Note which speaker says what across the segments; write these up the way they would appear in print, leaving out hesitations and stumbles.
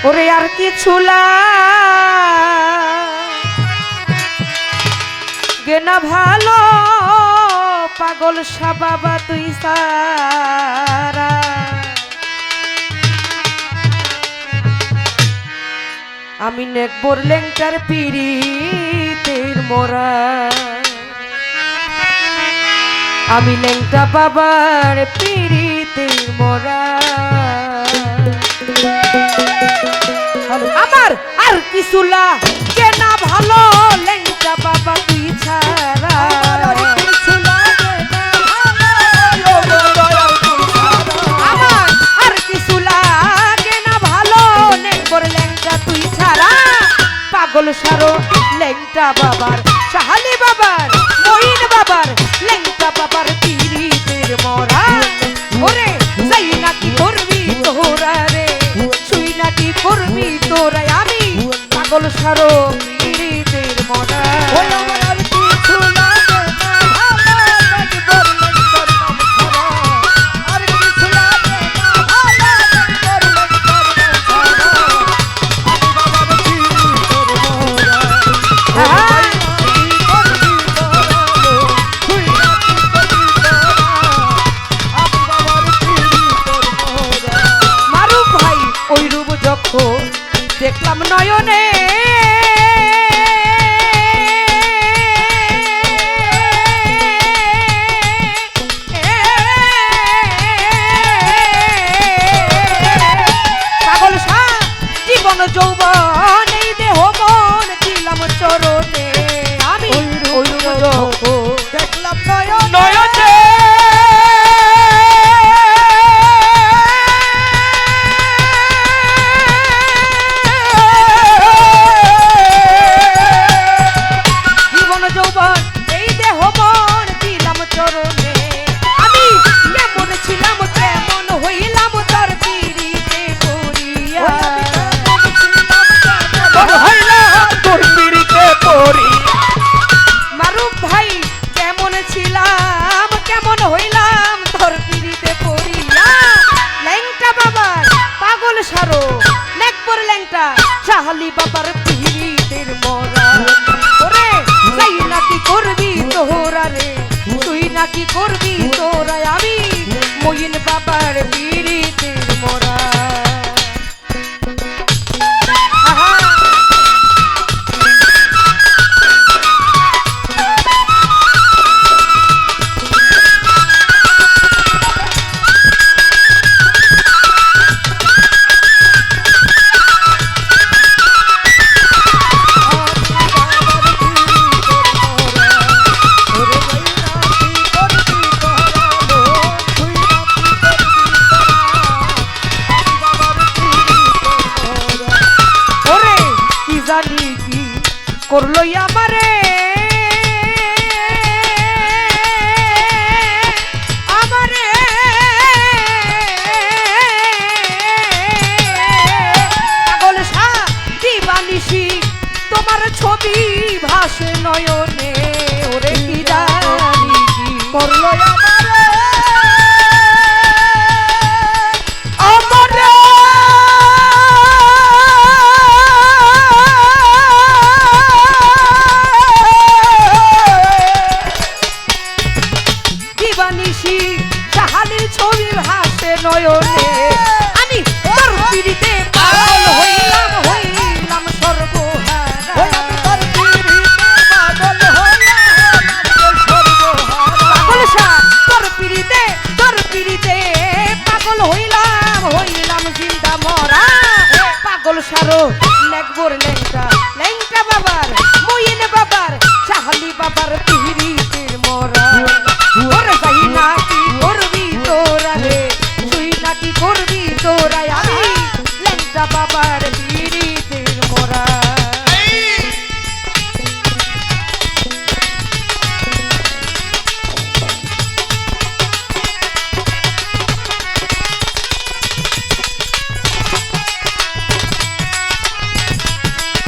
Speaker 1: ওরে আর কিছু লাগে না ভালো পাগল সাবাবা তুই সারা আমি নেকবর লেংটার পিরিতের মোরা আমি লেংটা বাবার পিরিতের মোরা আমার আর কিছু লাগে না ভালো লেংটা বাবা তুই ছাড়া আমার আর কিছু লাগে না ভালো নেকবর লেংটা তুই ছাড়া পাগল সারো লেংটা বাবার সাহালি বাবার মহিন বাবার লেংটা বাবার পিরিতের মরা ওরে যাই নাকি করবি তোরা রে শুই নাকি করবি তোরা আমি পাগল সারো পিরিতের মরা দেখলাম নয়নে পাগল সা জীবন যৌবন এই দেহ মন দিলাম চরণে আমি ওই দেখলাম নয়নে সাহালি বাবার পিরিতের মরা ওরে যাই নাকি করবি তোরা রে তুই নাকি করবি তোরা আমি মইন বাবার পিরিতের মরা করলো আমারে আমারে পাগল সা দিবানিশি তোমার ছবি ভাসে নয়নে ওরে কি জানি কি করলো সাহালির ছবি ভাসে নয়নে আমি তোর পিরিতে পাগল হইলাম সর্বহারা পাগল সা তোর পিরিতে পাগল হইলাম জিন্দা মরা পাগল সারো নেকবর লেংটা বাবার মইন বাবার সাহালি বাবার পিরিতের মরা ওরে যাই নাকি করবি তোরা রে তুই নাকি করবি তোরা আমি লেংটা বাবার পিরিতের মোরা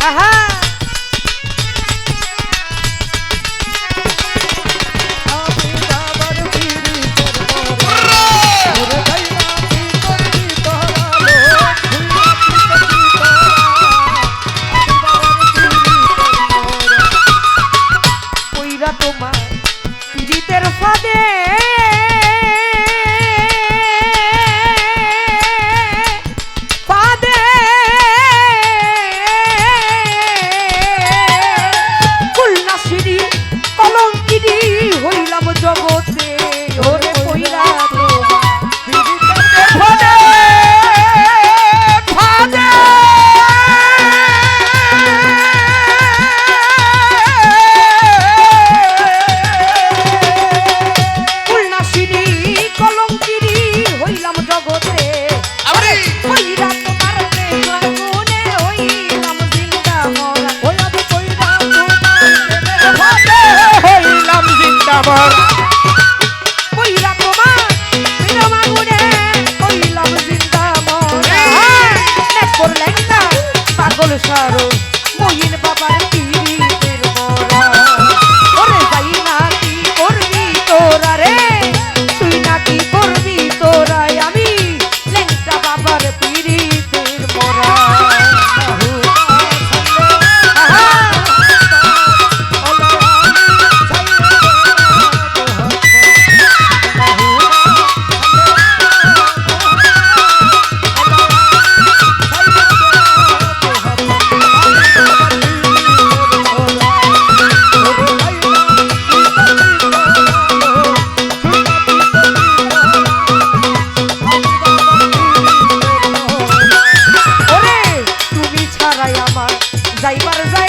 Speaker 1: আহা পীড়িতের মোরা যাইবার যাই